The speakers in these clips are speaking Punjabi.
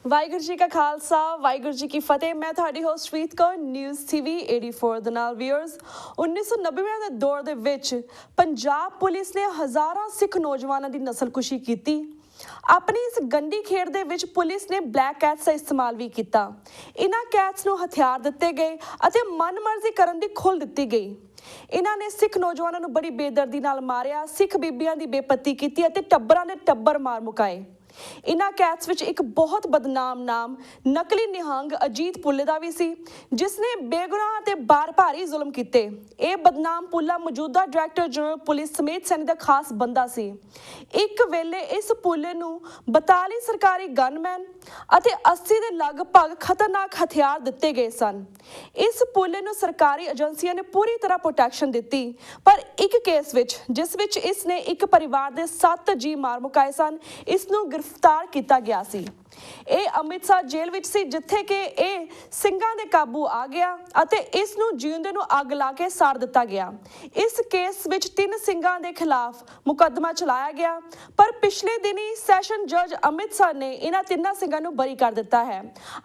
ਵਾਹਿਗੁਰੂ ਜੀ ਕਾ ਖਾਲਸਾ ਵਾਹਿਗੁਰੂ ਜੀ ਕੀ ਫਤਿਹ। ਮੈਂ ਤੁਹਾਡੀ ਹੋਸਟ ਰੀਤ ਕੌਰ ਨਿਊਜ਼ ਟੀਵੀ 84 ਦੇ ਨਾਲ ਵੀਅਰਸ 1990 ਦੇ ਦੌਰ ਦੇ ਵਿੱਚ ਪੰਜਾਬ ਪੁਲਿਸ ਨੇ ਹਜ਼ਾਰਾਂ ਸਿੱਖ ਨੌਜਵਾਨਾਂ ਦੀ ਨਸਲਕੁਸ਼ੀ ਕੀਤੀ। ਆਪਣੀ ਇਸ ਗੰਦੀ ਖੇਡ ਦੇ ਵਿੱਚ ਪੁਲਿਸ ਨੇ ਬਲੈਕ ਕੈਟਸ ਦਾ ਇਸਤੇਮਾਲ ਵੀ ਕੀਤਾ। ਇਹਨਾਂ ਕੈਟਸ ਨੂੰ ਹਥਿਆਰ ਦਿੱਤੇ ਗਏ ਅਤੇ ਮਨਮਰਜ਼ੀ ਕਰਨ ਦੀ ਖੁੱਲ੍ਹ ਦਿੱਤੀ ਗਈ। ਇਹਨਾਂ ਨੇ ਸਿੱਖ ਨੌਜਵਾਨਾਂ ਨੂੰ ਬੜੀ ਬੇਦਰਦੀ ਨਾਲ ਮਾਰਿਆ, ਸਿੱਖ ਬੀਬੀਆਂ ਦੀ ਬੇਪੱਤੀ ਕੀਤੀ ਅਤੇ ਟੱਬਰਾਂ ਦੇ ਟੱਬਰ ਮਾਰ ਮੁਕਾਏ। ਇਹਨਾਂ ਕੈਟਸ ਵਿੱਚ ਇੱਕ ਬਹੁਤ ਬਦਨਾਮ ਨਾਮ ਨਕਲੀ ਨਿਹੰਗ ਅਜੀਤ ਪੁੱਲੇ ਦਾ ਵੀ ਸੀ, ਜਿਸ ਨੇ ਬੇਗੁਨਾਹ ਤੇ ਭਾਰੀ ਜ਼ੁਲਮ ਕੀਤੇ। ਇਹ ਬਦਨਾਮ ਪੁੱਲਾ ਮੌਜੂਦਾ ਡਾਇਰੈਕਟਰ ਜਨਰਲ ਪੁਲਿਸ ਸਮੇਤ ਸੈਨੀ ਦਾ ਖਾਸ ਬੰਦਾ ਸੀ। ਇੱਕ ਵੇਲੇ ਇਸ ਪੁੱਲੇ ਨੂੰ 42 ਸਰਕਾਰੀ ਗਨਮੈਨ ਅਤੇ 80 ਦੇ ਲਗਭਗ ਖਤਰਨਾਕ ਹਥਿਆਰ ਦਿੱਤੇ ਗਏ ਸਨ। ਇਸ ਪੁੱਲੇ ਨੂੰ ਸਰਕਾਰੀ ਏਜੰਸੀਆਂ ਨੇ ਪੂਰੀ ਤਰ੍ਹਾਂ ਪ੍ਰੋਟੈਕਸ਼ਨ ਦਿੱਤੀ, ਪਰ ਇੱਕ ਕੇਸ ਵਿੱਚ ਜਿਸ ਵਿੱਚ ਇਸ ਨੇ ਇੱਕ ਪਰਿਵਾਰ ਦੇ 7 ਜੀ ਮਾਰ ਮੁਕਾਏ ਸਨ, ਇਸ ਨੂੰ गिरफ्तार किया गया सी। ਇਹ ਅੰਮ੍ਰਿਤਸਰ ਜੇਲ੍ਹ ਵਿੱਚ ਸੀ, ਜਿੱਥੇ ਕਿ ਇਹ ਸਿੰਘਾਂ ਦੇ ਕਾਬੂ ਆ ਗਿਆ ਅਤੇ ਇਸ ਨੂੰ ਜਿਉਂਦੇ ਨੂੰ ਅੱਗ ਲਾ ਕੇ ਸਾੜ ਦਿੱਤਾ ਗਿਆ। ਇਸ ਕੇਸ ਵਿੱਚ 3 ਸਿੰਘਾਂ ਦੇ ਖਿਲਾਫ ਮੁਕੱਦਮਾ ਚਲਾਇਆ ਗਿਆ, ਪਰ ਪਿਛਲੇ ਦਿਨੀ ਸੈਸ਼ਨ ਜੱਜ ਅੰਮ੍ਰਿਤਸਰ ਨੇ ਇਹਨਾਂ 3 ਸਿੰਘਾਂ ਨੂੰ ਬਰੀ ਕਰ ਦਿੱਤਾ ਹੈ।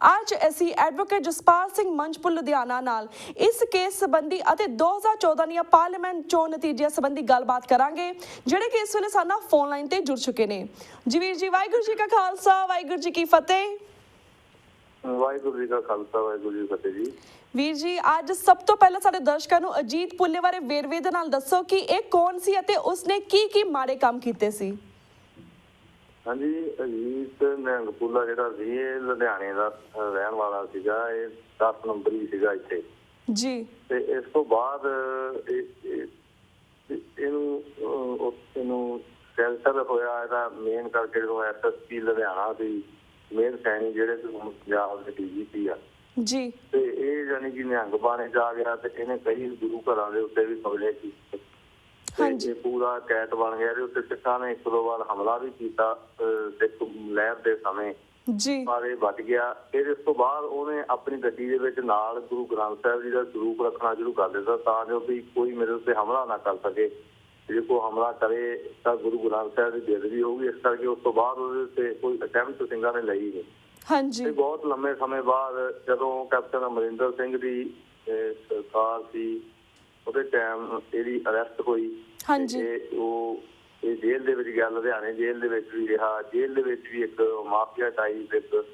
ਅੱਜ ਅਸੀਂ ਐਡਵੋਕੇਟ ਜਸਪਾਲ ਸਿੰਘ ਮੰਚਪੁਰ ਲੁਧਿਆਣਾ ਨਾਲ ਇਸ ਕੇਸ ਸੰਬੰਧੀ ਅਤੇ 2014 ਦੀਆਂ ਪਾਰਲੀਮੈਂਟ ਚੋਣ ਨਤੀਜਿਆਂ ਸੰਬੰਧੀ ਗੱਲਬਾਤ ਕਰਾਂਗੇ, ਜਿਹੜੇ ਕਿ ਇਸ ਵੇਲੇ ਸਾਡਾ ਫੋਨ ਲਾਈਨ ਤੇ ਜੁੜ ਚੁੱਕੇ ਨੇ। ਜੀ ਵੀਰ ਜੀ, ਵਾਹਿਗੁਰੂ ਜੀ ਕਾ ਖਾਲਸਾ ਵਾਹਿਗੁਰੂ ਜੀ ਕੀ ਫਤਿਹ। ਵਾਹਿਗੁਰੂ ਜੀ ਕਾ ਖਾਲਸਾ ਵਾਹਿਗੁਰੂ ਜੀ ਕੀ ਫਤਿਹ ਜੀ। ਵੀਰ ਜੀ, ਅੱਜ ਸਭ ਤੋਂ ਪਹਿਲਾਂ ਸਾਡੇ ਦਰਸ਼ਕਾਂ ਨੂੰ ਅਜੀਤ ਪੁੱਲੇ ਬਾਰੇ ਵੇਰਵੇ ਦੇ ਨਾਲ ਦੱਸੋ ਕਿ ਇਹ ਕੌਣ ਸੀ ਅਤੇ ਉਸਨੇ ਕੀ ਮਾੜੇ ਕੰਮ ਕੀਤੇ ਸੀ। ਹਾਂਜੀ, ਅਜੀਤ ਨਿਹੰਗ ਪੁੱਲਾ ਜਿਹੜਾ ਸੀ, ਇਹ ਲੁਧਿਆਣੇ ਦਾ ਰਹਿਣ ਵਾਲਾ ਸੀਗਾ। ਇਹ 10 ਨੰਬਰੀ ਸੀਗਾ ਇੱਥੇ ਜੀ। ਤੇ ਇਸ ਤੋਂ ਬਾਅਦ ਇਹਨੂੰ ਸੈਂਸਰ ਹੋਇਆ। ਇਹਦਾ ਮੇਨ ਕਰਕੇ ਜਦੋਂ SSP ਲੁਧਿਆਣਾ ਸੀ, ਮੇਨ ਸੈਣੀ ਜਿਹੜੇ ਪੰਜਾਬ ਦੇ DGP ਆ ਜੀ, ਤੇ ਇਹ ਜਾਨੀ ਕਿ ਨਿਹੰਗ ਬਾਣੇ ਜਾ ਗਿਆ ਤੇ ਇਹਨੇ ਕਈ ਗੁਰੂ ਘਰਾਂ ਦੇ ਉੱਤੇ ਵੀ ਕਬਜ਼ੇ ਕੀਤੇ। ਇਹ ਪੂਰਾ ਕੈਟ ਬਣ ਗਿਆ। ਇਹਦੇ ਉੱਤੇ ਸਿੱਖਾਂ ਨੇ 1-2 ਵਾਰ ਹਮਲਾ ਵੀ ਕੀਤਾ ਸਿੱਖ ਲਹਿਰ ਦੇ ਸਮੇਂ ਜੀ, ਪਰ ਇਹ ਵੱਜ ਗਿਆ। ਫਿਰ ਇਸ ਤੋਂ ਬਾਅਦ ਉਹਨੇ ਆਪਣੀ ਗੱਡੀ ਦੇ ਵਿੱਚ ਨਾਲ ਗੁਰੂ ਗ੍ਰੰਥ ਸਾਹਿਬ ਜੀ ਦਾ ਸਰੂਪ ਰੱਖਣਾ ਸ਼ੁਰੂ ਕਰ ਦਿੱਤਾ, ਤਾਂ ਜੋ ਵੀ ਕੋਈ ਮੇਰੇ ਉੱਤੇ ਹਮਲਾ ਨਾ ਕਰ ਸਕੇ। ਜੇ ਕੋਈ ਹਮਲਾ ਕਰੇ ਤਾਂ ਗੁਰੂ ਗ੍ਰੰਥ ਸਾਹਿਬ ਦੀ ਬੇਅਦਬੀ ਹੋਊਗੀ। ਇਸ ਕਰਕੇ ਉਸ ਤੋਂ ਬਾਅਦ ਉਹਦੇ ਉੱਤੇ ਕੋਈ ਅਟੈਂਪਟ ਸਿੰਘਾਂ ਨੇ ਲਈ ਨਹੀਂ। ਹਾਂਜੀ, ਤੇ ਬਹੁਤ ਲੰਮੇ ਸਮੇਂ ਬਾਅਦ ਜਦੋਂ ਕੈਪਟਨ ਅਮਰਿੰਦਰ ਸਿੰਘ ਦੀ ਸਰਕਾਰ ਸੀ, ਉਹਦੇ ਟਾਈਮ ਇਹਦੀ ਅਰੈਸਟ ਹੋਈ। ਹਾਂਜੀ, ਇਹ ਜੇਲ੍ਹ ਦੇ ਵਿੱਚ ਗਿਆ, ਲੁਧਿਆਣੇ ਜੇਲ੍ਹ ਦੇ ਵਿੱਚ ਵੀ ਰਿਹਾ। ਜੇਲ੍ਹ ਦੇ ਵਿੱਚ ਵੀ ਇੱਕ ਮਾਫੀਆ ਟਾਈਪ, ਇੱਕ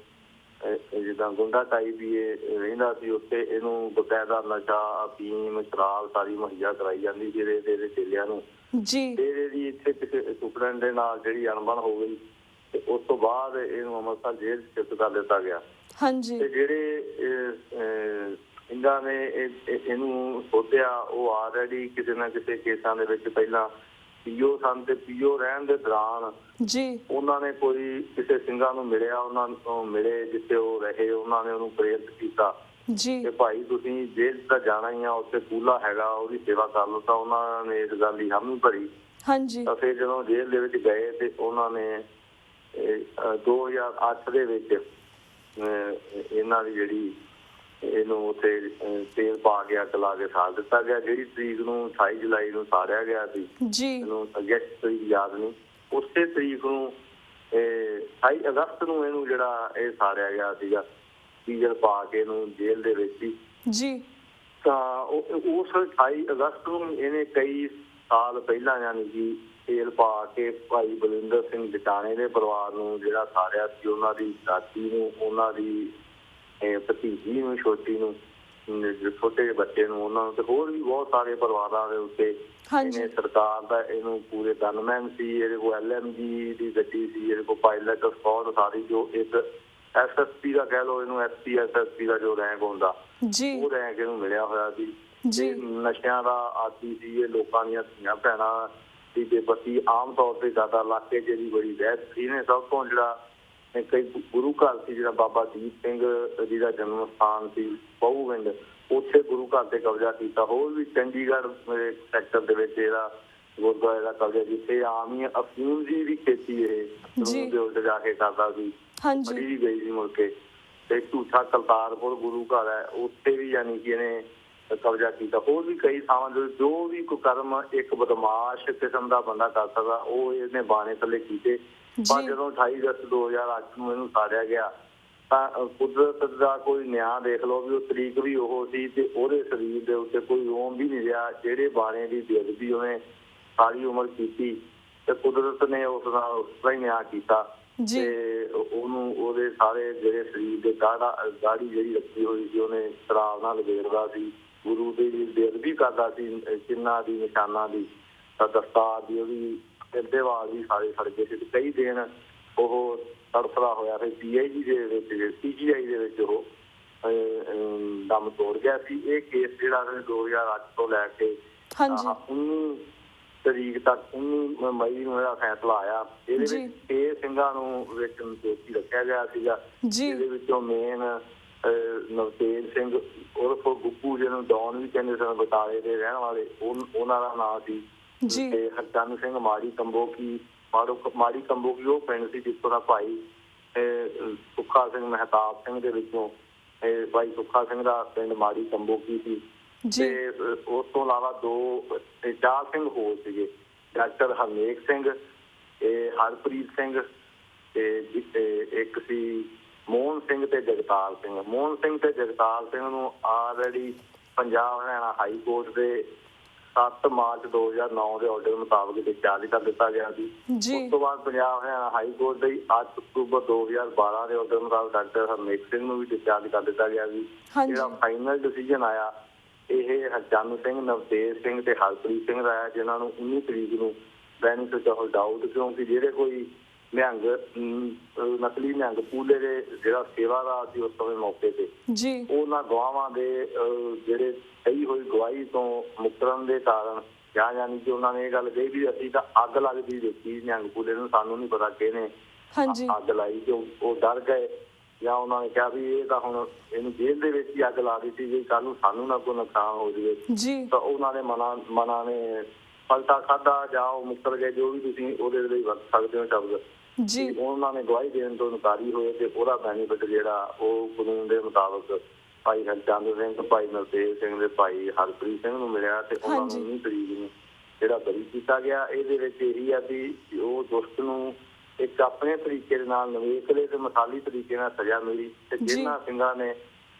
ਜਿੱਦਾਂ ਗੁੰਡਾ ਟਾਈਪ ਵੀ ਇਹ ਰਹਿੰਦਾ ਸੀ। ਉੱਥੇ ਇਹਨੂੰ ਬਕਾਇਦਾ ਨਸ਼ਾ, ਅਫੀਮ, ਸ਼ਰਾਬ ਸਾਰੀ ਮੁਹੱਈਆ ਕਰਾਈ ਜਾਂਦੀ ਸੀ ਇਹਦੇ ਚੇਲਿਆਂ ਨੂੰ ਜੀ। ਫਿਰ ਇਹਦੀ ਇੱਥੇ ਕਿਸੇ ਸਟੂਡੈਂਟ ਦੇ ਨਾਲ ਜਿਹੜੀ ਅਣਬਣ ਹੋ ਗਈ ਤੇ ਉਸ ਤੋਂ ਬਾਅਦ ਇਹਨੂੰ ਅੰਮ੍ਰਿਤਸਰ ਜੇਲ੍ਹ ਸ਼ਿਫਟ ਕਰ ਦਿੱਤਾ ਗਿਆ। ਹਾਂਜੀ, ਤੇ ਜਿਹੜੇ ਇਹਨਾਂ ਨੇ ਇਹਨੂੰ ਸੋਧਿਆ, ਉਹ ਆਲਰੇਡੀ ਕਿਸੇ ਨਾ ਕਿਸੇ ਕੇਸਾਂ ਦੇ ਵਿੱਚ ਪਹਿਲਾਂ PO ਸਨ, ਤੇ PO ਰਹਿਣ ਦੇ ਦੌਰਾਨ ਜੀ ਉਹਨਾਂ ਨੇ ਕੋਈ ਕਿਸੇ ਸਿੰਘਾਂ ਨੂੰ ਮਿਲਿਆ, ਉਹਨਾਂ ਨੂੰ ਮਿਲੇ ਜਿੱਥੇ ਉਹ ਰਹੇ, ਉਹਨਾਂ ਨੇ ਉਹਨੂੰ ਪ੍ਰੇਰਿਤ ਕੀਤਾ ਜੀ ਕਿ ਭਾਈ ਤੁਸੀਂ ਜੇਲ੍ਹ ਤਾਂ ਜਾਣਾ ਹੀ ਆ, ਉੱਥੇ ਕੂਲਾ ਹੈਗਾ, ਉਹਦੀ ਸੇਵਾ ਕਰ ਲਓ। ਤਾਂ ਉਹਨਾਂ ਨੇ ਇਸ ਗੱਲ ਦੀ ਹਾਮੀ ਭਰੀ। ਹਾਂਜੀ, ਤਾਂ ਫਿਰ ਜਦੋਂ ਜੇਲ੍ਹ ਦੇ ਵਿੱਚ ਗਏ ਤੇ ਉਹਨਾਂ ਨੇ 2008 ਦੇ ਵਿੱਚ ਇਹਨਾਂ ਦੀ ਜਿਹੜੀ ਇਹਨੂੰ ਉੱਥੇ ਤੇਲ ਪਾ ਕੇ ਅੱਗ ਲਾ ਕੇ ਸਾੜ ਦਿੱਤਾ ਗਿਆ। ਜਿਹੜੀ ਤਰੀਕ ਨੂੰ 28 ਜੁਲਾਈ ਨੂੰ ਸਾੜਿਆ ਗਿਆ ਸੀ, ਇਹਨੂੰ ਐਗਜ਼ੈਕਟ ਤਰੀਕ ਯਾਦ ਨਹੀਂ, ਉਸੇ ਤਰੀਕ ਨੂੰ 28 ਅਗਸਤ ਨੂੰ ਇਹਨੂੰ ਜਿਹੜਾ ਇਹ ਸਾੜਿਆ ਗਿਆ ਸੀਗਾ, ਡੀਜ਼ਲ ਪਾ ਕੇ ਇਹਨੂੰ ਜੇਲ੍ਹ ਦੇ ਵਿੱਚ ਹੀ ਜੀ। ਤਾਂ ਉਸ 28 ਅਗਸਤ ਨੂੰ ਇਹਨੇ ਕਈ ਸਾਲ ਪਹਿਲਾਂ ਯਾਨੀ ਕਿ ਤੇਲ ਪਾ ਕੇ ਭਾਈ ਬਲਵਿੰਦਰ ਸਿੰਘ ਜਟਾਣੇ ਦੇ ਪਰਿਵਾਰ ਨੂੰ ਜਿਹੜਾ ਸਾੜਿਆ ਸੀ, ਉਹਨਾਂ ਦੀ ਦਾਦੀ ਨੂੰ, ਉਹਨਾਂ ਦੀ ਭਤੀਜੀ ਨੂੰ, ਛੋਟੀ ਨੂੰ, ਛੋਟੇ ਜਿਹੇ ਬੱਚੇ ਨੂੰ, ਉਹਨਾਂ ਨੂੰ, ਤੇ ਹੋਰ ਵੀ ਬਹੁਤ ਸਾਰੇ ਪਰਿਵਾਰਾਂ ਦੇ ਉੱਤੇ ਇਹਨੇ ਸਰਕਾਰ ਦਾ ਇਹਨੂੰ ਪੂਰੇ ਗਨਮੈਨ ਸੀ। ਇਹਦੇ ਕੋਲ LMG ਦੀ ਗੱਡੀ ਸੀ, ਇਹਦੇ ਕੋਲ ਪਾਇਲਟ ਸਕੁਆਡ ਸਾਰੀ, ਜੋ ਇੱਕ SSP ਦਾ ਕਹਿ ਲਓ, ਇਹਨੂੰ SP SSP ਦਾ ਜੋ ਰੈਂਕ ਹੁੰਦਾ ਉਹ ਰੈਂਕ ਇਹਨੂੰ ਮਿਲਿਆ ਹੋਇਆ ਸੀ। ਨਸ਼ਿਆਂ ਦਾ ਆਦੀ ਸੀ ਇਹ, ਲੋਕਾਂ ਦੀਆਂ ਧੀਆਂ ਭੈਣਾਂ ਦੀ ਬੇਪਤੀ ਆਮ ਤੌਰ ਤੇ ਜ਼ਿਆਦਾ ਇਲਾਕੇ 'ਚ ਇਹਦੀ ਬੜੀ ਬਹਿਸ ਸੀ। ਇਹਨੇ ਸਭ ਤੋਂ ਜਿਹੜਾ ਕਈ ਗੁਰੂ ਘਰ ਸੀ, ਜਿਹੜਾ ਬਾਬਾ ਦੀਪ ਸਿੰਘ ਜੀ ਦਾ ਜਨਮ ਸਥਾਨ ਸੀ ਪਹੂਵਿੰਡ, ਉੱਥੇ ਗੁਰੂ ਘਰ ਤੇ ਕਬਜ਼ਾ ਕੀਤਾ। ਹੋਰ ਵੀ ਚੰਡੀਗੜ੍ਹ ਸੈਕਟਰ ਦੇ ਵਿੱਚ ਇਹਦਾ ਗੁਰਦੁਆਰੇ ਦਾ ਕਬਜ਼ਾ, ਜਿੱਥੇ ਆਮ ਹੀ ਅਫੀਮ ਦੀ ਵੀ ਖੇਤੀ ਇਹ ਦੇ ਉੱਤੇ ਜਾ ਕੇ ਕਰਦਾ ਸੀ, ਬੜੀ ਵੀ ਗਈ ਸੀ ਮੁੜ ਕੇ। ਤੇ ਝੂਠਾ ਕਰਤਾਰਪੁਰ ਗੁਰੂ ਘਰ ਹੈ, ਉੱਥੇ ਵੀ ਯਾਨੀ ਕਿ ਇਹਨੇ ਕਬਜ਼ਾ ਕੀਤਾ। ਹੋਰ ਵੀ ਕਈ ਥਾਵਾਂ ਜੋ ਵੀ ਕੁਕਰਮ ਇੱਕ ਬਦਮਾਸ਼ ਕਿਸਮ ਦਾ ਬੰਦਾ ਕਰ ਸਕਦਾ, ਉਹ ਇਹਨੇ ਬਾਣੇ ਥੱਲੇ ਕੀਤੇ। ਪਰ ਜਦੋਂ 28 ਅਗਸਤ 2008 ਨੂੰ ਇਹਨੂੰ ਸਾੜਿਆ ਗਿਆ ਤਾਂ ਕੁਦਰਤ ਦਾ ਕੋਈ ਨਿਆਂ ਦੇਖ ਲਓ ਵੀ ਉਹ ਤਰੀਕ ਵੀ ਉਹ ਸੀ ਤੇ ਉਹਦੇ ਸਰੀਰ ਦੇ ਉੱਤੇ ਕੋਈ ਰੋਮ ਵੀ ਨਹੀਂ ਰਿਹਾ। ਜਿਹੜੇ ਬਾਣੇ ਦੀ ਬੇਅਦਬੀ ਉਹਨੇ ਸਾਰੀ ਉਮਰ ਕੀਤੀ ਤੇ ਕੁਦਰਤ ਨੇ ਉਸ ਨਾਲ ਉਸ ਤਰ੍ਹਾਂ ਹੀ ਨਿਆਂ ਕੀਤਾ ਤੇ ਉਹਨੂੰ ਉਹਦੇ ਸਾਰੇ ਜਿਹੜੇ ਸਰੀਰ ਦੇ ਦਾੜੀ ਜਿਹੜੀ ਰੱਖੀ ਹੋਈ ਸੀ ਉਹਨੇ ਸ਼ਰਾਬ ਨਾਲ ਲਬੇੜਦਾ ਸੀ। ਗੁਰੂ ਦੀ ਬੇਅਦਬੀ ਕਰਦਾ ਸੀ, ਚਿੰਨ੍ਹਾਂ ਦੀ, ਨਿਸ਼ਾਨਾਂ ਦੀ, ਦਸਤਾਰ ਦੀ, ਉਹਦੀ ਸਿਰ ਵਾਲ ਵੀ ਸਾਰੇ ਸੜ ਗਏ ਸੀ। ਕਈ ਦਿਨ ਉਹ ਤੜਫਦਾ ਹੋਇਆ ਫਿਰ PIG ਦੇ ਵਿੱਚ PGI ਦੇ ਵਿੱਚ ਉਹ ਦਮ ਤੋੜ ਗਿਆ ਸੀ। ਇਹ ਕੇਸ ਜਿਹੜਾ 2008 ਤੋਂ ਲੈ ਕੇ 19 ਤਰੀਕ ਤੱਕ 19 ਮਈ ਨੂੰ ਇਹਦਾ ਫੈਸਲਾ ਆਇਆ। ਇਹਦੇ ਵਿੱਚ 6 ਸਿੰਘਾਂ ਨੂੰ ਵਿੱਚ ਦੋਸ਼ੀ ਰੱਖਿਆ ਗਿਆ ਸੀਗਾ। ਇਹਦੇ ਵਿੱਚੋਂ ਮੇਨ ਨਵਤੇਜ ਸਿੰਘ ਉਰਫ ਗੁੱਪੂ, ਜਿਹਨੂੰ ਡੌਨ ਵੀ ਕਹਿੰਦੇ ਸਨ, ਬਟਾਲੇ ਦੇ ਰਹਿਣ ਵਾਲੇ, ਉਹਨਾਂ ਦਾ ਨਾਂ ਸੀ। ਤੇ ਹਰਚੰਦ ਸਿੰਘ ਮਾੜੀ ਕੰਬੋਕੀ ਉਹ ਪਿੰਡ ਸੀ ਜਿੱਥੋਂ ਦਾ ਭਾਈ ਸੁੱਖਾ ਸਿੰਘ ਮਹਿਤਾਬ ਸਿੰਘ ਦੇ ਵਿੱਚੋਂ ਭਾਈ ਸੁੱਖਾ ਸਿੰਘ ਦਾ ਪਿੰਡ ਮਾੜੀ ਕੰਬੋਕੀ ਸੀ। ਤੇ ਉਸ ਤੋਂ ਇਲਾਵਾ 4 ਸਿੰਘ ਹੋਰ ਸੀਗੇ, ਡਾਕਟਰ ਹਰਨੇਕ ਸਿੰਘ, ਹਰਪ੍ਰੀਤ ਸਿੰਘ ਤੇ ਇੱਕ ਸੀ ਮੋਹਨ ਸਿੰਘ ਤੇ ਜਗਤਾਰ ਸਿੰਘ। ਮੋਹਨ ਸਿੰਘ ਤੇ ਜਗਤਾਰ ਸਿੰਘ ਨੂੰ already Punjab Haryana high court ਦੇ 7 ਮਾਰਚ 2009 ਦੇ ਆਰਡਰ ਮੁਤਾਬਕ ਡਿਸਚਾਰਜ ਕਰ ਦਿੱਤਾ ਗਿਆ ਸੀ। ਉਸ ਤੋਂ ਬਾਅਦ ਪੰਜਾਬ ਹਰਿਆਣਾ ਹਾਈ ਕੋਰਟ ਦੇ 8 ਅਕਤੂਬਰ 2012 ਦੇ ਆਰਡਰ ਮੁਤਾਬਕ ਡਾਕਟਰ ਹਰਨੇਕ ਸਿੰਘ ਨੂੰ ਵੀ ਡਿਸਚਾਰਜ ਕਰ ਦਿੱਤਾ ਗਿਆ ਸੀ। ਜਿਹੜਾ ਫਾਈਨਲ ਡਿਸੀਜਨ ਆਇਆ ਇਹ ਹਰਚੰਦ ਸਿੰਘ, ਨਵਤੇਜ ਸਿੰਘ ਤੇ ਹਰਪ੍ਰੀਤ ਸਿੰਘ ਦਾ ਆਇਆ, ਜਿਨ੍ਹਾਂ ਨੂੰ 19 ਤਰੀਕ ਨੂੰ ਬੈਨੀਫਿਟ ਆਫ ਡਾਊਟ, ਕਿਉਂਕਿ ਜਿਹੜੇ ਕੋਈ ਨਿਹੰਗ ਨਕਲੀ ਨਿਹੰਗ ਪੂਲੇ ਦੇ ਜਿਹੜਾ ਸੇਵਾਦਾਰ ਸੀ ਉਸ ਸਮੇਂ ਮੌਕੇ ਤੇ, ਉਹਨਾਂ ਗਵਾਹਾਂ ਦੇ ਜਿਹੜੇ ਸਹੀ ਹੋਈ ਗਵਾਹੀ ਤੋਂ ਮੁਕਰਨ ਦੇ ਕਾਰਨ ਜਾਂ ਯਾਨੀ ਕਿ ਉਹਨਾਂ ਨੇ ਇਹ ਗੱਲ ਕਹੀ ਵੀ ਅਸੀਂ ਤਾਂ ਅੱਗ ਲੱਗਦੀ ਦੇਖੀ ਨਿਹੰਗ ਪੂਲੇ ਨੂੰ, ਸਾਨੂੰ ਨਹੀਂ ਪਤਾ ਕਿਹਨੇ ਅੱਗ ਲਾਈ, ਕਿ ਉਹ ਡਰ ਗਏ। ਜਾਂ ਉਹਨਾਂ ਨੇ ਕਿਹਾ ਵੀ ਇਹ ਤਾਂ ਹੁਣ ਇਹਨੂੰ ਜੇਲ੍ਹ ਦੇ ਵਿੱਚ ਹੀ ਅੱਗ ਲਾ ਦਿੱਤੀ ਜੇ ਕੱਲ੍ਹ ਨੂੰ ਸਾਨੂੰ ਨਾ ਕੋਈ ਨੁਕਸਾਨ ਹੋ ਜਾਵੇ। ਤਾਂ ਉਹਨਾਂ ਦੇ ਮਨਾਂ ਨੇ ਪਲਟਾ ਖਾਧਾ ਜਾਂ ਉਹ ਮੁੱਕਰ ਗਏ, ਜੋ ਵੀ ਤੁਸੀਂ ਉਹਦੇ ਲਈ ਵਰਤ ਸਕਦੇ ਹੋ ਸ਼ਬਦ। ਉਹਨਾਂ ਨੇ ਗਵਾਹੀ ਦੇਣ ਤੋਂ ਇਨਕਾਰੀ ਹੋਏ ਤੇ ਉਹਦਾ ਬੈਨੀਫਿਟ ਜਿਹੜਾ ਉਹ ਕਾਨੂੰਨ ਦੇ ਮੁਤਾਬਕ ਭਾਈ ਹਰਚੰਦ ਸਿੰਘ, ਭਾਈ ਨਵਤੇਜ ਸਿੰਘ ਦੇ ਭਾਈ ਹਰਪ੍ਰੀਤ ਸਿੰਘ ਨੂੰ ਮਿਲਿਆ ਤੇ ਉਹਨਾਂ ਨੂੰ 19 ਤਰੀਕ ਨੂੰ ਜਿਹੜਾ ਬਰੀ ਕੀਤਾ ਗਿਆ। ਇਹਦੇ ਵਿੱਚ ਇਹੀ ਆ ਵੀ ਉਹ ਦੁਸ਼ਟ ਨੂੰ ਇੱਕ ਆਪਣੇ ਤਰੀਕੇ ਦੇ ਨਾਲ ਨਵੇਕਲੇ ਤੇ ਮਿਸਾਲੀ ਤਰੀਕੇ ਨਾਲ ਸਜ਼ਾ ਮਿਲੀ ਤੇ ਜਿਹਨਾਂ ਸਿੰਘਾਂ ਨੇ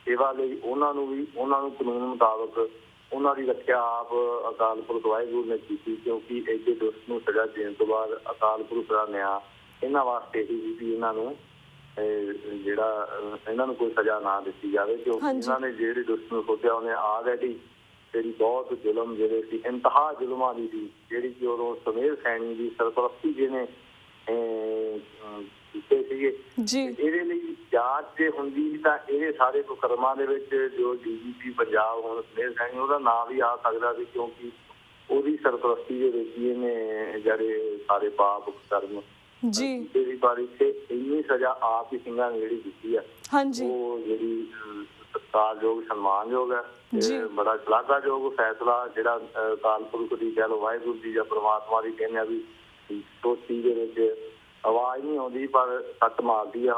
ਸੇਵਾ ਲਈ ਉਹਨਾਂ ਨੂੰ ਕਾਨੂੰਨ ਮੁਤਾਬਕ ਉਹਨਾਂ ਦੀ ਰੱਖਿਆ ਆਪ ਅਕਾਲ ਪੁਰਖ ਵਾਹਿਗੁਰੂ ਨੇ ਕੀਤੀ, ਕਿਉਂਕਿ ਐਡੇ ਦੁਸ਼ਟ ਨੂੰ ਸਜ਼ਾ ਦੇਣ ਤੋਂ ਬਾਅਦ ਅਕਾਲ ਪੁਰਖ ਦਾ ਨਿਆਂ ਇਹਨਾਂ ਵਾਸਤੇ ਹੀ ਵੀ ਇਹਨਾਂ ਨੂੰ ਇਹਨਾਂ ਨੂੰ ਕੋਈ ਸਜ਼ਾ ਨਾ ਦਿੱਤੀ ਜਾਵੇ, ਕਿਉਂਕਿ ਇਹਨਾਂ ਨੇ ਜਿਹੜੇ ਦੁਸ਼ਟ ਨੂੰ ਸੋਚਿਆ ਉਹਨੇ ਆਲਰੇਡੀ ਜਿਹੜੀ ਬਹੁਤ ਜ਼ੁਲਮ ਜਿਹੜੇ ਸੀ, ਇੰਤਹਾ ਜ਼ੁਲਮਾਂ ਦੀ ਸੀ, ਜਿਹੜੀ ਕਿ ਉਦੋਂ ਸੁਮੇਧ ਸੈਣੀ ਦੀ ਸਰਪ੍ਰਸਤੀ ਜਿਹਨੇ ਕੀਤੇ ਸੀਗੇ। ਇਹਦੇ ਲਈ ਜਾਂਚ ਜੇ ਹੁੰਦੀ ਤਾਂ ਇਹ ਸਾਰੇ ਕੁਕਰਮਾਂ ਦੇ ਵਿੱਚ ਜੋ DGP ਪੰਜਾਬ ਹੁਣ ਸੁਮੇਧ ਸੈਣੀ, ਉਹਦਾ ਨਾਂ ਵੀ ਆ ਸਕਦਾ ਸੀ, ਕਿਉਂਕਿ ਉਹਦੀ ਸਰਪ੍ਰਸਤੀ ਦੇ ਵਿੱਚ ਜਿਹੜੇ ਸਾਰੇ ਪਾਪ ਕਰਮ ਦੀ ਬਾਰੀ ਤੇ ਇੰਨੀ ਸਜ਼ਾ ਆਪ ਹੀ ਸਿੰਘਾਂ ਨੇ ਜਿਹੜੀ ਦਿੱਤੀ ਆ, ਉਹ ਜਿਹੜੀ ਸਤਿਕਾਰਯੋਗ ਸਨਮਾਨਯੋਗ ਹੈ। ਬੜਾ ਸ਼ਲਾਘਾਯੋਗ ਫੈਸਲਾ ਜਿਹੜਾ ਅਕਾਲ ਪੁਰਖ ਦੀ ਕਹਿ ਲਓ, ਵਾਹਿਗੁਰੂ ਦੀ ਜਾਂ ਪ੍ਰਮਾਤਮਾ ਦੀ ਕਹਿੰਦੇ ਆ ਵੀ ਸੋਚੀ ਦੇ ਵਿੱਚ ਆਵਾਜ਼ ਨਹੀਂ ਆਉਂਦੀ ਪਰ ਸੱਟ ਮਾਰਦੀ ਆ,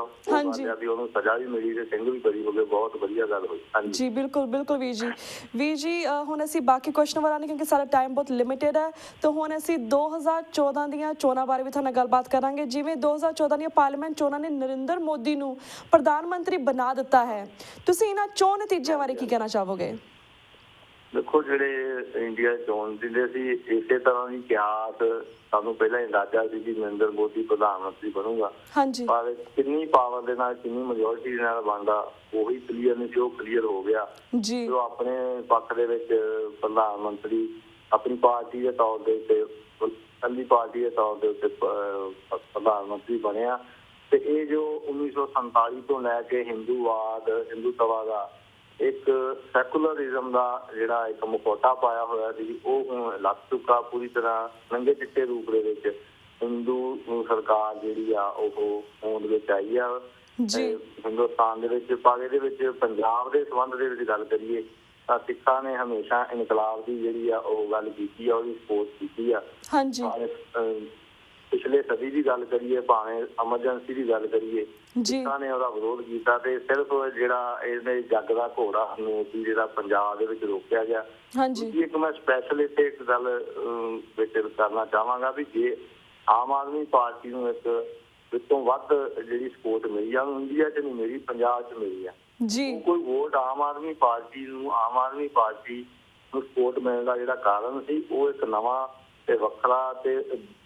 ਵੀ ਉਹਨੂੰ ਸਜ਼ਾ ਵੀ ਮਿਲੀ ਤੇ ਸਿੰਘ ਵੀ ਬਰੀ ਹੋ ਗਏ। ਬਹੁਤ ਵਧੀਆ ਗੱਲ ਹੋਈ। ਜੀ ਬਿਲਕੁਲ ਵੀਰ ਜੀ ਹੁਣ ਅਸੀਂ ਬਾਕੀ ਕੁਐਸਚਨ ਵੱਲ ਆਉਂਦੇ ਕਿਉਂਕਿ ਸਾਡਾ ਟਾਈਮ ਬਹੁਤ ਲਿਮਿਟਡ ਹੈ। ਤਾਂ ਹੁਣ ਅਸੀਂ 2014 ਦੀਆਂ ਚੋਣਾਂ ਬਾਰੇ ਵੀ ਤੁਹਾਡੇ ਨਾਲ ਗੱਲਬਾਤ ਕਰਾਂਗੇ। ਜਿਵੇਂ 2014 ਦੀਆਂ ਪਾਰਲੀਮੈਂਟ ਚੋਣਾਂ ਨੇ ਨਰਿੰਦਰ ਮੋਦੀ ਨੂੰ ਪ੍ਰਧਾਨ ਮੰਤਰੀ ਬਣਾ ਦਿੱਤਾ ਹੈ, ਤੁਸੀਂ ਇਹਨਾਂ ਚੋਣ ਨਤੀਜਿਆਂ ਬਾਰੇ ਕੀ ਕਹਿਣਾ ਚਾਹੋਗੇ? ਦੇਖੋ, ਜਿਹੜੇ ਇੰਡੀਆ ਚੋਣ ਦਿੰਦੇ ਸੀ ਇਸੇ ਤਰ੍ਹਾਂ ਦੀ ਕਿਆਸ ਸਾਨੂੰ ਪਹਿਲਾਂ ਅੰਦਾਜ਼ਾ ਸੀ ਕਿ ਨਰਿੰਦਰ ਮੋਦੀ ਪ੍ਰਧਾਨ ਮੰਤਰੀ ਬਣੂਗਾ, ਪਰ ਕਿੰਨੀ ਪਾਵਰ ਦੇ ਨਾਲ, ਕਿੰਨੀ ਮੈਜੋਰਟੀ ਦੇ ਨਾਲ ਬਣਦਾ ਉਹੀ ਕਲੀਅਰ ਨਹੀਂ ਸੀ। ਉਹ ਕਲੀਅਰ ਹੋ ਗਿਆ। ਜੋ ਆਪਣੇ ਪੱਖ ਦੇ ਵਿੱਚ ਪ੍ਰਧਾਨ ਮੰਤਰੀ ਆਪਣੀ ਪਾਰਟੀ ਦੇ ਤੌਰ ਦੇ ਉੱਤੇ, ਇਕੱਲੀ ਪਾਰਟੀ ਦੇ ਤੌਰ ਦੇ ਉੱਤੇ ਪ੍ਰਧਾਨ ਮੰਤਰੀ ਬਣਿਆ। ਤੇ ਇਹ ਜੋ 1947 ਤੋਂ ਲੈ ਕੇ ਹਿੰਦੂਤਵਾ ਦਾ ਇੱਕ ਸੈਕੂਲਰਿਜ਼ਮ ਦਾ ਜਿਹੜਾ ਇੱਕ ਮੁਖੌਟਾ ਪਾਇਆ ਹੋਇਆ ਸੀ, ਉਹ ਹੁਣ ਲੱਗ ਚੁੱਕਾ ਪੂਰੀ ਤਰ੍ਹਾਂ ਨੰਗੇ ਚਿੱਟੇ ਰੂਪ ਦੇ ਵਿੱਚ। ਹਿੰਦੂ ਸਰਕਾਰ ਜਿਹੜੀ ਆ ਉਹ ਹੋਂਦ ਵਿੱਚ ਆਈ ਆ ਹਿੰਦੁਸਤਾਨ ਦੇ ਵਿੱਚ। ਪਰ ਇਹਦੇ ਵਿੱਚ ਪੰਜਾਬ ਦੇ ਸੰਬੰਧ ਦੇ ਵਿੱਚ ਗੱਲ ਕਰੀਏ ਤਾਂ ਸਿੱਖਾਂ ਨੇ ਹਮੇਸ਼ਾ ਇਨਕਲਾਬ ਦੀ ਜਿਹੜੀ ਆ ਉਹ ਗੱਲ ਕੀਤੀ ਆ, ਉਹਦੀ ਸਪੋਰਟ ਕੀਤੀ ਆ। ਪਿਛਲੇ ਸਦੀ ਦੀ ਗੱਲ ਕਰੀਏ, ਭਾਵੇਂ ਐਮਰਜੈਂਸੀ ਦੀ ਗੱਲ ਕਰੀਏ, ਸਿੱਖਾਂ ਨੇ ਉਹਦਾ ਵਿਰੋਧ ਕੀਤਾ ਤੇ ਸਿਰਫ ਜਿਹੜਾ ਇਹਦੇ ਜੱਗ ਦਾ ਘੋੜਾ ਮੋਦੀ ਜਿਹੜਾ ਪੰਜਾਬ ਦੇ ਵਿੱਚ ਰੋਕਿਆ ਗਿਆ। ਇੱਕ ਮੈਂ ਸਪੈਸ਼ਲ ਇੱਥੇ ਇੱਕ ਗੱਲ ਵਿੱਚ ਕਰਨਾ ਚਾਹਾਂਗਾ ਵੀ ਜੇ ਆਮ ਆਦਮੀ ਪਾਰਟੀ ਨੂੰ ਇੱਕ ਇਸ ਤੋਂ ਵੱਧ ਜਿਹੜੀ ਸਪੋਰਟ ਮਿਲੀ ਆ ਉਹਨੂੰ ਇੰਡੀਆ 'ਚ ਨਹੀਂ ਮਿਲੀ, ਪੰਜਾਬ 'ਚ ਮਿਲੀ ਆ ਜੀ। ਕੋਈ ਵੋਟ ਆਮ ਆਦਮੀ ਪਾਰਟੀ ਨੂੰ ਸਪੋਰਟ ਮਿਲਣ ਦਾ ਜਿਹੜਾ ਕਾਰਨ ਸੀ ਉਹ ਇੱਕ ਨਵਾਂ ਤੇ ਵੱਖਰਾ ਤੇ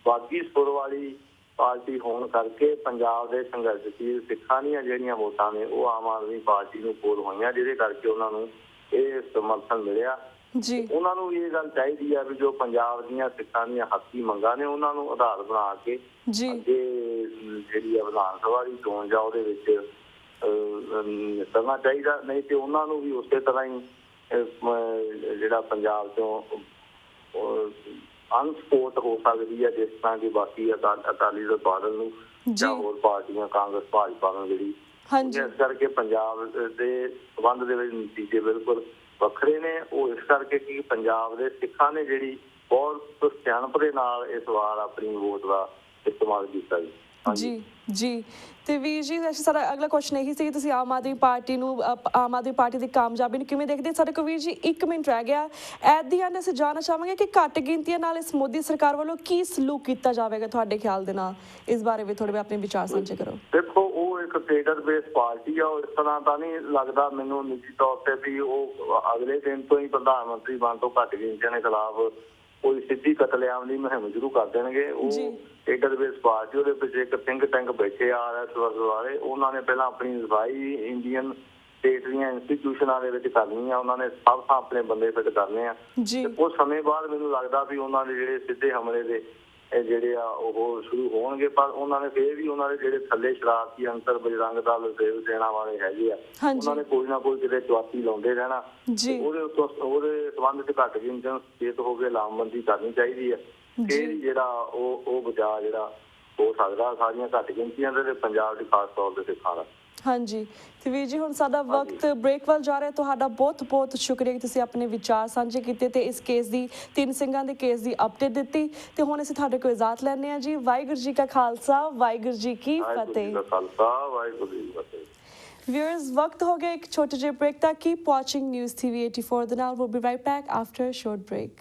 ਬਾਗੀ ਸੁਰ ਵਾਲੀ ਪਾਰਟੀ ਹੋਣ ਕਰਕੇ ਪੰਜਾਬ ਦੇ ਸੰਘਰਸ਼ਸ਼ੀਲ ਸਿੱਖਾਂ ਦੀਆਂ ਜਿਹੜੀਆਂ ਵੋਟਾਂ ਨੇ ਉਹ ਆਮ ਆਦਮੀ ਪਾਰਟੀ ਨੂੰ ਕੋਲ ਹੋਈਆਂ, ਜਿਹਦੇ ਕਰਕੇ ਉਹਨਾਂ ਨੂੰ ਇਹ ਸਮਰਥਨ ਮਿਲਿਆ ਜੀ। ਉਹਨਾਂ ਨੂੰ ਇਹ ਗੱਲ ਚਾਹੀਦੀ ਆ ਵੀ ਜੋ ਪੰਜਾਬ ਦੀਆਂ ਸਿੱਖਾਂ ਦੀਆਂ ਹੱਕੀ ਮੰਗਾਂ ਨੇ ਉਹਨਾਂ ਨੂੰ ਆਧਾਰ ਬਣਾ ਕੇ ਅੱਗੇ ਜਿਹੜੀ ਆ ਵਿਧਾਨ ਸਭਾ ਦੀ ਚੋਣ ਜਾਂ ਉਹਦੇ ਵਿੱਚ ਕਰਨਾ ਚਾਹੀਦਾ, ਨਹੀਂ ਤੇ ਉਹਨਾਂ ਨੂੰ ਵੀ ਉਸੇ ਤਰ੍ਹਾਂ ਹੀ ਜਿਹੜਾ ਪੰਜਾਬ ਤੋਂ ਅਨਸਪੋਰਟ ਹੋ ਸਕਦੀ ਹੈ, ਜਿਸ ਤਰ੍ਹਾਂ ਕਿ ਬਾਕੀ ਅਕਾਲੀ ਦਲ ਬਾਦਲ ਨੂੰ ਜਾਂ ਹੋਰ ਪਾਰਟੀਆਂ ਕਾਂਗਰਸ ਭਾਜਪਾ ਨੂੰ ਜਿਹੜੀ। ਇਸ ਕਰਕੇ ਪੰਜਾਬ ਦੇ ਸੰਬੰਧ ਦੇ ਵਿੱਚ ਨਤੀਜੇ ਬਿਲਕੁਲ ਵੱਖਰੇ ਨੇ। ਉਹ ਇਸ ਕਰਕੇ ਕਿ ਪੰਜਾਬ ਦੇ ਸਿੱਖਾਂ ਨੇ ਜਿਹੜੀ ਬਹੁਤ ਸਿਆਣਪ ਦੇ ਨਾਲ ਇਸ ਵਾਰ ਆਪਣੀ ਵੋਟ ਦਾ ਇਸਤੇਮਾਲ ਕੀਤਾ ਜੀ। ਜੀ ਤੇ ਵੀਰ ਜੀ, ਵੈਸੇ ਸਾਡਾ ਅਗਲਾ ਕੁਐਸਚਨ ਇਹੀ ਸੀ, ਤੁਸੀਂ ਆਮ ਆਦਮੀ ਪਾਰਟੀ ਦੀ ਕਾਮਯਾਬੀ ਨੂੰ ਕਿਵੇਂ ਦੇਖਦੇ? ਸਾਡੇ ਕੋਲ ਵੀਰ ਜੀ 1 ਮਿੰਟ ਰਹਿ ਗਿਆ। ਐਟ ਦੀ ਐਂਡ ਅਸੀਂ ਜਾਣਨਾ ਚਾਹਾਂਗੇ ਕਿ ਘੱਟ ਗਿਣਤੀਆਂ ਨਾਲ ਇਸ ਮੋਦੀ ਸਰਕਾਰ ਵੱਲੋਂ ਕੀ ਸਲੂਕ ਕੀਤਾ ਜਾਵੇਗਾ ਤੁਹਾਡੇ ਖਿਆਲ ਦੇ ਨਾਲ? ਇਸ ਬਾਰੇ ਵੀ ਥੋੜੇ ਆਪਣੇ ਵਿਚਾਰ ਸਾਂਝੇ ਕਰੋ। ਦੇਖੋ, ਉਹ ਇੱਕ ਕੇਡਰ ਬੇਸ ਪਾਰਟੀ ਆ, ਉਹ ਇਸ ਤਰ੍ਹਾਂ ਤਾਂ ਨਹੀਂ ਲੱਗਦਾ ਮੈਨੂੰ ਨਿੱਜੀ ਤੌਰ ਤੇ ਵੀ ਉਹ ਅਗਲੇ ਦਿਨ ਤੋਂ ਹੀ ਪ੍ਰਧਾਨ ਮੰਤਰੀ ਬਣਨ ਤੋਂ ਘੱਟ ਗਿਣਤੀਆਂ ਦੇ ਖਿਲਾਫ ਕੋਈ ਸਿੱਧੀ ਕਤਲੇਆਮ ਦੀ ਮੁਹਿੰਮ ਸ਼ੁਰੂ ਕਰ ਦੇਣਗੇ। ਉਹ ਕੇਡਰ ਬੇਸ ਪਾਰਟੀ, ਉਹਦੇ ਵਿੱਚ ਇੱਕ ਥਿੰਕ ਟੈਂਕ ਬੈਠੇ RSS ਵਾਲੇ, ਉਹਨਾਂ ਨੇ ਪਹਿਲਾਂ ਆਪਣੀ ਸਫਾਈ ਇੰਡੀਅਨ ਸਟੇਟ ਦੀਆਂ ਇੰਸਟੀਟਿਊਸ਼ਨਾਂ ਦੇ ਵਿੱਚ ਕਰਨੀ ਆ, ਉਹਨਾਂ ਨੇ ਸਭ ਤੋਂ ਆਪਣੇ ਬੰਦੇ ਫਿੱਟ ਕਰਨੇ ਆ ਤੇ ਕੁਝ ਸਮੇਂ ਬਾਅਦ ਮੈਨੂੰ ਲੱਗਦਾ ਵੀ ਉਹਨਾਂ ਦੇ ਜਿਹੜੇ ਸਿੱਧੇ ਹਮਲੇ ਦੇ ਜਿਹੜੇ ਆ ਉਹ ਸ਼ੁਰੂ ਹੋਣਗੇ। ਪਰ ਉਹਨਾਂ ਨੇ ਫੇਰ ਵੀ ਉਹਨਾਂ ਦੇ ਜਿਹੜੇ ਥੱਲੇ ਸ਼ਰਾਰਤੀ ਅੰਤਰ ਬਜਰੰਗ ਦਲ ਸੇਨਾ ਵਾਲੇ ਹੈਗੇ ਆ, ਉਹਨਾਂ ਨੇ ਕੋਈ ਨਾ ਕੋਈ ਕਿਤੇ ਚੁਆਤੀ ਲਾਉਂਦੇ ਰਹਿਣਾ। ਉਹਦੇ ਸੰਬੰਧ ਚ ਘੱਟ ਗਿਣਤੀਆਂ ਸਚੇਤ ਹੋ ਕੇ ਲਾਮਬੰਦੀ ਕਰਨੀ ਚਾਹੀਦੀ ਹੈ, ਫੇਰ ਜਿਹੜਾ ਉਹ ਬਚਾਅ ਜਿਹੜਾ ਹੋ ਸਕਦਾ ਸਾਰੀਆਂ ਘੱਟ ਗਿਣਤੀਆਂ ਦੇ ਤੇ ਪੰਜਾਬ ਦੀ ਖਾਸ ਤੌਰ ਤੇ ਸਿੱਖਾਂ ਦਾ। ਹਾਂਜੀ ਤੇ ਵੀਰ ਜੀ, ਹੁਣ ਸਾਡਾ ਵਕਤ ਬ੍ਰੇਕ ਵੱਲ ਜਾ ਰਿਹਾ। ਤੁਹਾਡਾ ਬਹੁਤ ਬਹੁਤ ਸ਼ੁਕਰੀਆ ਕਿ ਤੁਸੀਂ ਆਪਣੇ ਵਿਚਾਰ ਸਾਂਝੇ ਕੀਤੇ ਤੇ ਇਸ ਕੇਸ ਦੀ, 3 ਸਿੰਘਾਂ ਦੇ ਕੇਸ ਦੀ ਅਪਡੇਟ ਦਿੱਤੀ। ਤੇ ਹੁਣ ਅਸੀਂ ਤੁਹਾਡੇ ਕੋਲ ਇਜਾਜ਼ਤ ਲੈਂਦੇ ਹਾਂ ਜੀ। ਵਾਹਿਗੁਰੂ ਜੀ ਕਾ ਖਾਲਸਾ, ਵਾਹਿਗੁਰੂ ਜੀ ਕੀ ਫਤਿਹ। Viewers, ਵਕਤ ਹੋ ਗਿਆ ਇੱਕ ਛੋਟੇ ਜਿਹੇ ਬ੍ਰੇਕ ਦਾ। Keep watching News TV 84 ਦੇ ਨਾਲ। We'll be right back after a short break.